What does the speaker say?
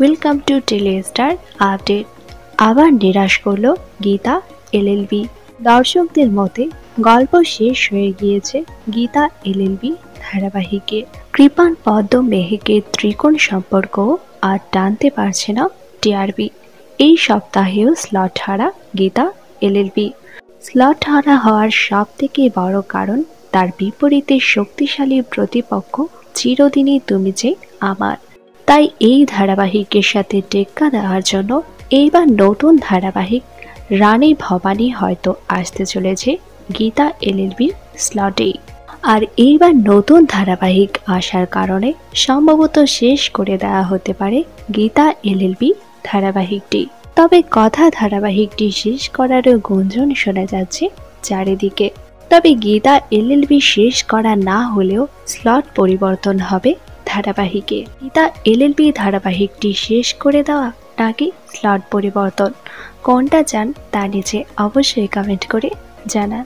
Welcome to Telestar update. আবার নিরাশ করলো গীতা এলএলবি। দর্শকদের মতে গল্প শেষ হয়ে গিয়েছে গীতা এলএলবি ধারাবাহিকে। কৃপান পদ্ম মেহেকের ত্রিকোণ সম্পর্ক আর টানতে পারছে না টিআরপি। এই সপ্তাহেও স্লট হারা গীতা এলএলবি। স্লট হারা হওয়ার সব থেকে বড় কারণ তার বিপরীতে শক্তিশালী প্রতিপক্ষ চিরদিনই তুমি যে আমার। তাই এই ধারাবাহিকের সাথে টেক্কা দেওয়ার জন্য এইবার নতুন ধারাবাহিক রানী ভবানী হয়তো আসতে চলেছে গীতা এলএলবির স্লটে। আর এইবার নতুন ধারাবাহিক আসার কারণে সম্ভবত শেষ করে দেওয়া হতে পারে গীতা এলএলবি ধারাবাহিকটি। তবে ধারাবাহিকটি শেষ করারও গুঞ্জন শোনা যাচ্ছে চারিদিকে। তবে গীতা এলএলবি শেষ করা না হলেও স্লট পরিবর্তন হবে ধারাবাহিকে। গীতা এলএলবি ধারাবাহিকটি শেষ করে দেওয়া নাকি স্লট পরিবর্তন, কোনটা চান তা নিচে অবশ্যই কমেন্ট করে জানান।